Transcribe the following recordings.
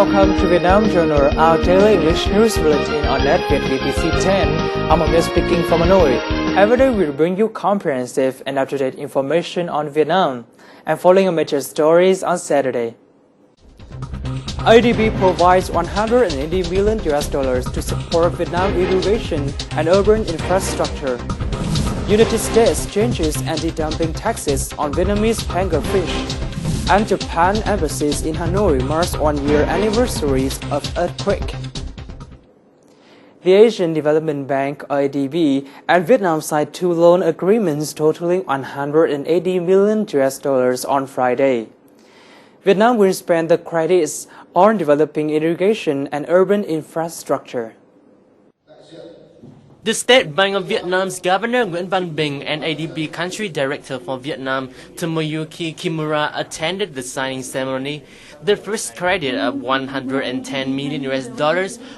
Welcome to Vietnam Journal, our daily English news bulletin on NETVIET VTC10. I'm Amir speaking from Hanoi. Every day we bring you comprehensive and up-to-date information on Vietnam and following major stories on Saturday. ADB provides $180 million to support Vietnam innovation and urban infrastructure. United States changes anti-dumping taxes on Vietnamese panga fish. And Japan embassies in Hanoi marks one-year anniversaries of earthquake. The Asian Development Bank (ADB) and Vietnam signed two loan agreements totaling $180 million on Friday. Vietnam will spend the credits on developing irrigation and urban infrastructure. The State Bank of Vietnam's Governor Nguyễn Văn Bình and ADB Country Director for Vietnam Tomoyuki Kimura attended the signing ceremony. The first credit of $110 million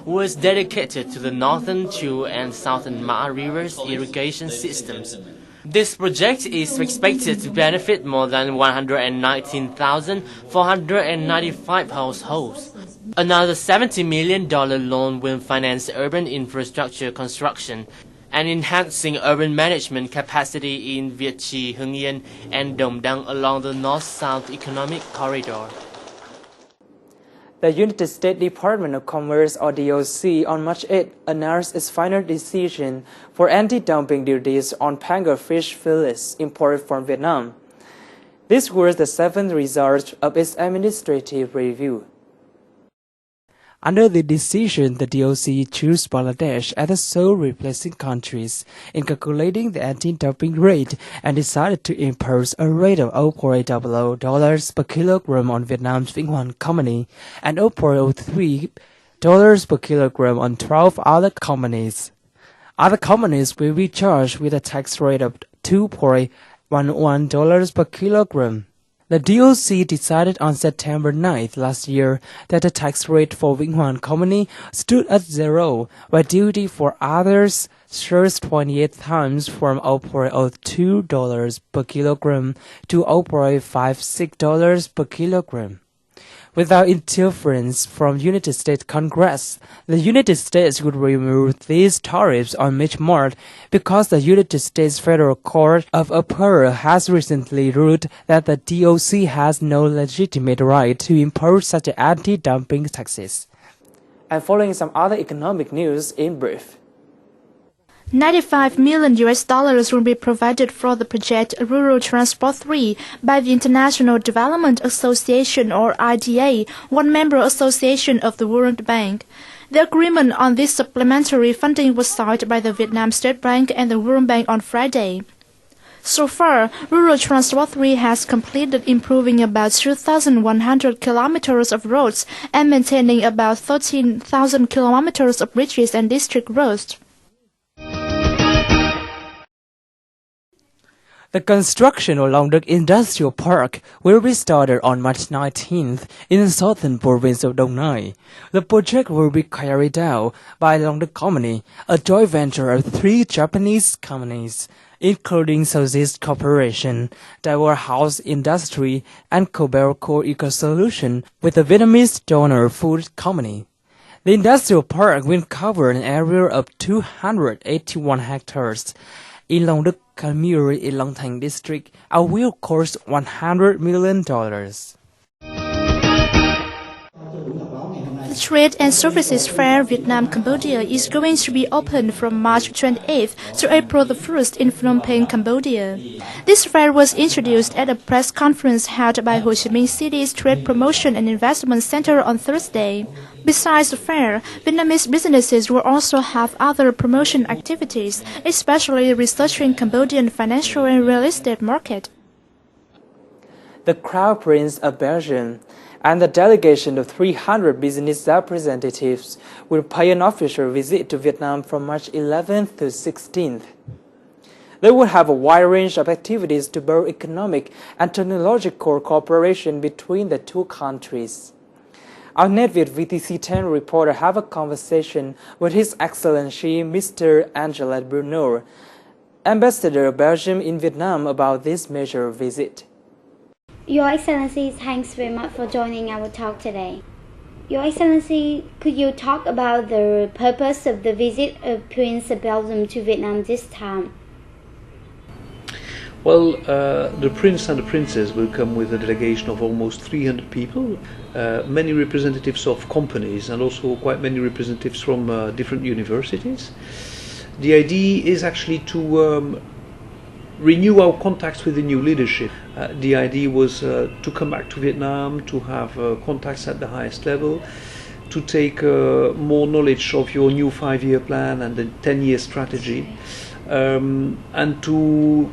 was dedicated to the northern Chu and southern Ma rivers irrigation systems. This project is expected to benefit more than 119,495 households. Another $70 million loan will finance urban infrastructure construction and enhancing urban management capacity in Viet Chi, Hưng Yên, and Dong Dang along the North-South Economic Corridor. The United States Department of Commerce, or DOC, on March 8 announced its final decision for anti-dumping duties on panga fish fillets imported from Vietnam. This was the seventh result of its administrative review. Under the decision, the DOC chose Bangladesh as the sole replacing countries in calculating the anti-dumping rate and decided to impose a rate of $0.00 per kilogram on Vietnam's Vinh Hoan Company and $0.03 per kilogram on 12 other companies. Other companies will be charged with a tax rate of $2.11 per kilogram. The DOC decided on September 9th last year that the tax rate for Vinh Hoan Company stood at zero, while duty for others surged 28 times from $0.02 per kilogram to $0.56 per kilogram. Without interference from United States Congress, the United States would remove these tariffs on mid-March because the United States Federal Court of Appeal has recently ruled that the DOC has no legitimate right to impose such anti-dumping taxes. And following some other economic news in brief. $95 million will be provided for the project Rural Transport 3 by the International Development Association, or IDA, one member association of the World Bank. The agreement on this supplementary funding was signed by the Vietnam State Bank and the World Bank on Friday. So far, Rural Transport 3 has completed improving about 2,100 kilometers of roads and maintaining about 13,000 kilometers of bridges and district roads. The construction of Long Duc Industrial Park will be started on March 19th in the southern province of Dong Nai. The project will be carried out by Long Duc Company, a joint venture of three Japanese companies, including Southeast Corporation, Daiwa House Industry, and Coberco Eco Solution, with the Vietnamese donor food company. The industrial park will cover an area of 281 hectares in Long Duc community in Long Thành district and will cost $100 million. The Trade and Services Fair Vietnam-Cambodia is going to be open from March 28th to April the 1st in Phnom Penh, Cambodia. This fair was introduced at a press conference held by Ho Chi Minh City's Trade Promotion and Investment Center on Thursday. Besides the fair, Vietnamese businesses will also have other promotion activities, especially researching Cambodian financial and real estate market. The Crown Prince of Belgium and the delegation of 300 business representatives will pay an official visit to Vietnam from March 11th to 16th. They will have a wide range of activities to build economic and technological cooperation between the two countries. Our NETVIET VTC10 reporter have a conversation with His Excellency Mr. Angela Bruno, Ambassador of Belgium in Vietnam, about this major visit. Your Excellency, thanks very much for joining our talk today. Your Excellency, could you talk about the purpose of the visit of Prince of Belgium to Vietnam this time? Well, the Prince and the Princess will come with a delegation of almost 300 people, many representatives of companies and also quite many representatives from different universities. The idea is actually to renew our contacts with the new leadership. The idea was to come back to Vietnam, to have contacts at the highest level, to take more knowledge of your new 5-year plan and the 10-year strategy, and to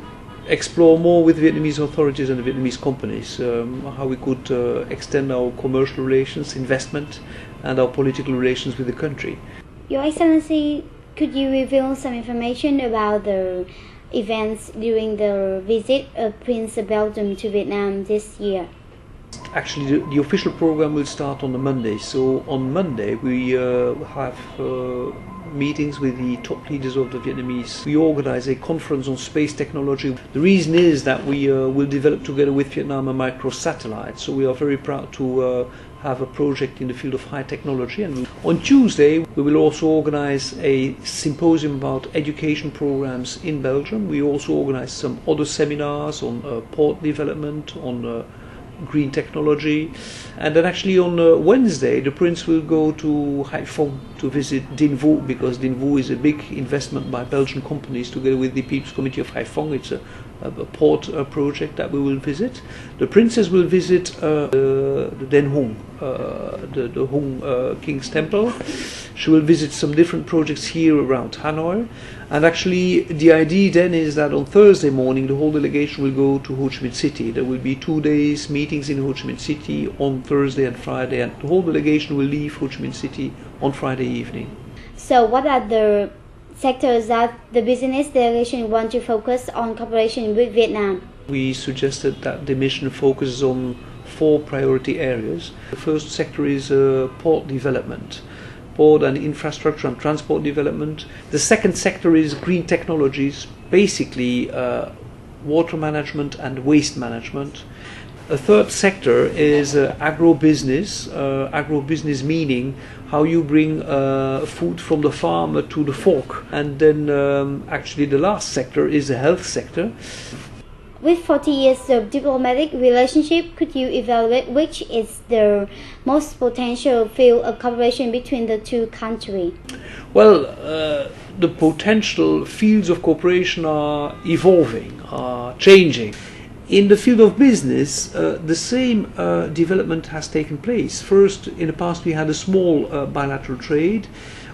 explore more with Vietnamese authorities and the Vietnamese companies how we could extend our commercial relations, investment, and our political relations with the country. Your Excellency, could you reveal some information about the events during the visit of Prince of Belgium to Vietnam this year? Actually, the official program will start on the Monday. So on Monday we have meetings with the top leaders of the Vietnamese. We organize a conference on space technology. The reason is that we will develop together with Vietnam a microsatellite. So we are very proud to have a project in the field of high technology. And on Tuesday we will also organize a symposium about education programs in Belgium. We also organize some other seminars on port development, on green technology, and then actually on Wednesday the Prince will go to Haiphong to visit Dinh Vu, because Dinh Vu is a big investment by Belgian companies together with the People's Committee of Haiphong. It's a port project that we will visit. The Princess will visit the Den Hung, the Hung King's Temple. She will visit some different projects here around Hanoi, and actually the idea then is that on Thursday morning the whole delegation will go to Ho Chi Minh City. There will be 2 days meetings in Ho Chi Minh City on Thursday and Friday, and the whole delegation will leave Ho Chi Minh City on Friday evening. So what are the sectors that the business delegation want to focus on cooperation with Vietnam? We suggested that the mission focuses on 4 priority areas. The first sector is port development, port and infrastructure and transport development. The second sector is green technologies, basically water management and waste management. A third sector is agro-business. Agro-business meaning how you bring food from the farmer to the fork. And then actually the last sector is the health sector. With 40 years of diplomatic relationship, could you evaluate which is the most potential field of cooperation between the two countries? Well, the potential fields of cooperation are evolving, are changing. In the field of business, the same development has taken place. First, in the past we had a small bilateral trade.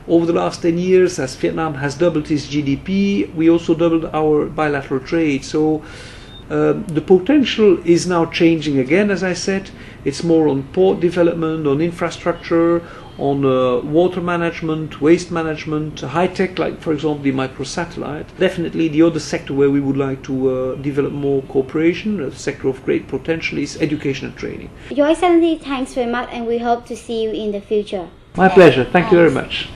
Over the last 10 years, as Vietnam has doubled its GDP, we also doubled our bilateral trade. So the potential is now changing again, as I said. It's more on port development, on infrastructure, on water management, waste management, high-tech, like for example the microsatellite. Definitely the other sector where we would like to develop more cooperation, a sector of great potential, is education and training. Your Excellency, thanks very much, and we hope to see you in the future. My pleasure. Thank you very much.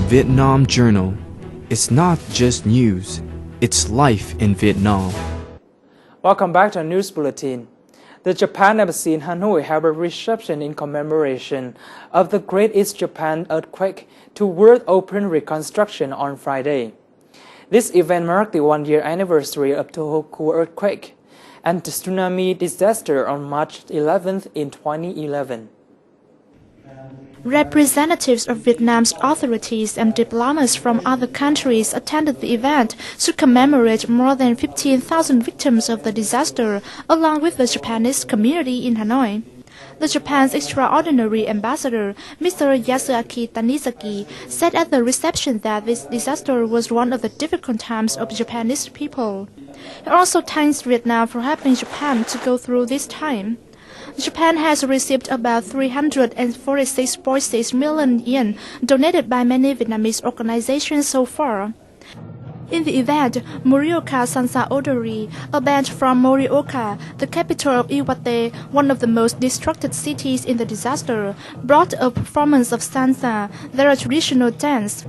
Vietnam Journal. It's not just news, it's life in Vietnam. Welcome back to our news bulletin. The Japan Embassy in Hanoi held a reception in commemoration of the Great East Japan earthquake to World Open Reconstruction on Friday. This event marked the 1-year anniversary of Tohoku earthquake and the tsunami disaster on March 11th in 2011. Representatives of Vietnam's authorities and diplomats from other countries attended the event to commemorate more than 15,000 victims of the disaster, along with the Japanese community in Hanoi. The Japan's extraordinary ambassador, Mr. Yasuaki Tanizaki, said at the reception that this disaster was one of the difficult times of Japanese people. He also thanks Vietnam for helping Japan to go through this time. Japan has received about 346.6 million yen donated by many Vietnamese organizations so far. In the event, Morioka Sansa Odori, a band from Morioka, the capital of Iwate, one of the most destructed cities in the disaster, brought a performance of Sansa, their traditional dance.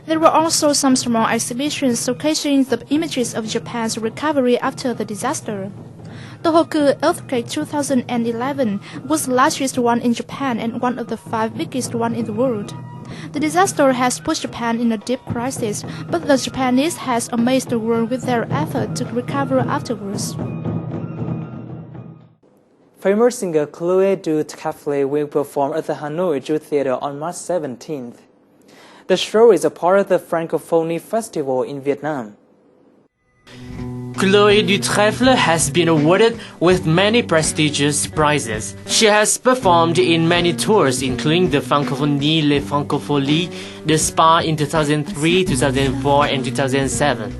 There were also some small exhibitions showcasing the images of Japan's recovery after the disaster. Tohoku earthquake 2011 was the largest one in Japan and one of the 5 biggest ones in the world. The disaster has pushed Japan in a deep crisis, but the Japanese has amazed the world with their effort to recover afterwards. Famous singer Chloe Du Cafle will perform at the Hanoi Jew Theatre on March 17th. The show is a part of the Francophonie Festival in Vietnam. Chloe Du Trèfle has been awarded with many prestigious prizes. She has performed in many tours, including the Francophonie, Les Francopholies, the Spa in 2003, 2004, and 2007.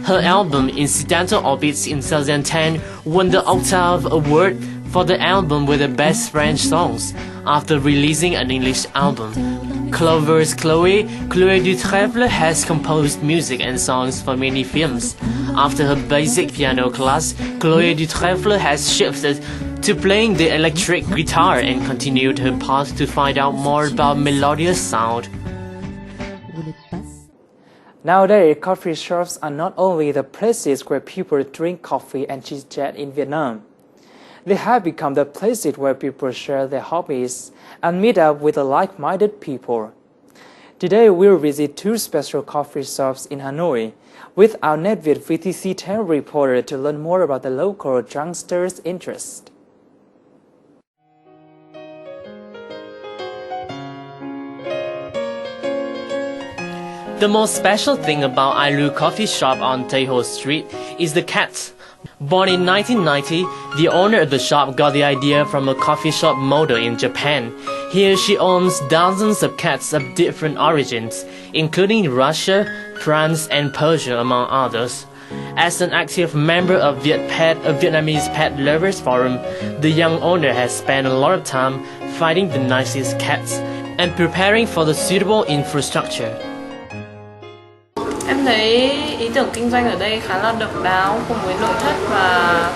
Her album, Incidental Orbits in 2010, won the Octave Award for the album with the best French songs after releasing an English album. Clover's Chloe Du Trèfle has composed music and songs for many films. After her basic piano class, Chloe Du Trèfle has shifted to playing the electric guitar and continued her path to find out more about melodious sound. Nowadays, coffee shops are not only the places where people drink coffee and chit-chat in Vietnam. They have become the places where people share their hobbies and meet up with like-minded people. Today, we'll visit 2 special coffee shops in Hanoi with our NETVIET VTC10 reporter to learn more about the local youngsters' interest. The most special thing about Ailu Coffee Shop on Taiho Street is the cats. Born in 1990, the owner of the shop got the idea from a coffee shop model in Japan. Here she owns dozens of cats of different origins, including Russia, France, and Persia, among others. As an active member of VietPet, a Vietnamese pet lovers forum, the young owner has spent a lot of time finding the nicest cats and preparing for the suitable infrastructure. Em thấy ý tưởng kinh doanh ở đây khá là độc đáo cùng với nội thất và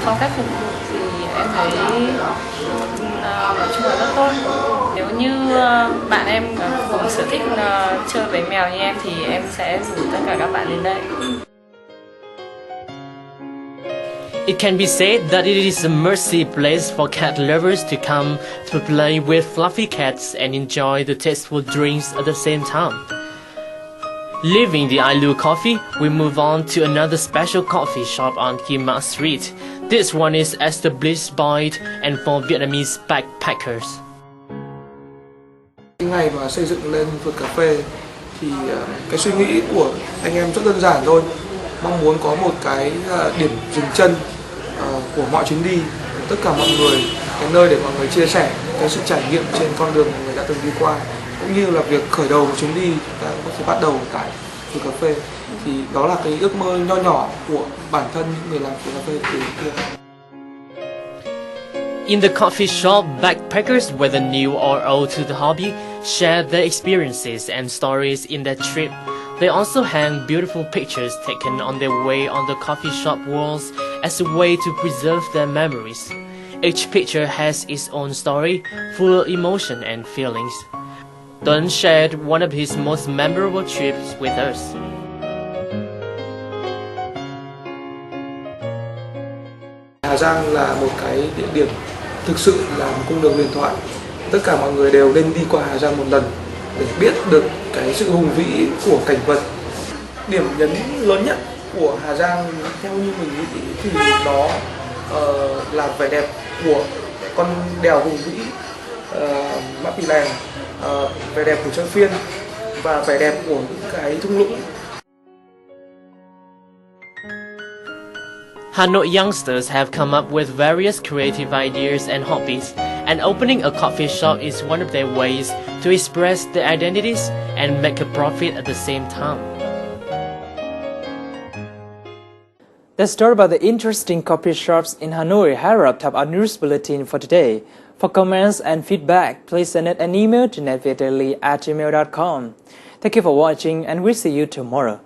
phong cách phục vụ thì em thấy nói chung là rất tốt. Nếu như bạn em cùng sở thích chơi với mèo như em thì em sẽ rủ tất cả các bạn đến đây. It can be said that it is a mercy place for cat lovers to come to play with fluffy cats and enjoy the tasteful drinks at the same time. Leaving the Ailu Coffee, we move on to another special coffee shop on Kim Ma Street. This one is established by and for Vietnamese backpackers. Ngày mà xây dựng lên vườn cà phê thì cái suy nghĩ của anh em rất đơn giản thôi. Mong muốn có một cái điểm dừng chân của mọi chuyến đi, tất cả mọi người, cái nơi để mọi người chia sẻ cái sự trải nghiệm trên con đường mà người đã từng đi qua, cũng như là việc khởi đầu một chuyến đi chúng ta có thể bắt đầu tại vườn cà phê. Thì đó là cái ước mơ nho nhỏ của bản thân những người làm vườn cà phê từ kia. In the coffee shop, backpackers, whether new or old to the hobby, share their experiences and stories in their trip. They also hang beautiful pictures taken on their way on the coffee shop walls as a way to preserve their memories. Each picture has its own story, full of emotion and feelings. Tuấn shared one of his most memorable trips with us. Hà Giang là một cái địa điểm thực sự là một cung đường huyền thoại. Tất cả mọi người đều nên đi qua Hà Giang một lần để biết được cái sự hùng vĩ của cảnh vật. Điểm nhấn lớn nhất của Hà Giang theo như mình nghĩ thì nó là vẻ đẹp của con đèo hùng vĩ Mã Pì Lèng, vẻ đẹp của chợ phiên và vẻ đẹp của những cái thung lũng. Hanoi youngsters have come up with various creative ideas and hobbies, and opening a coffee shop is one of their ways to express their identities and make a profit at the same time. The story about the interesting coffee shops in Hanoi has wrapped up our news bulletin for today. For comments and feedback, please send an email to netvietdaily@gmail.com. Thank you for watching, and we'll see you tomorrow.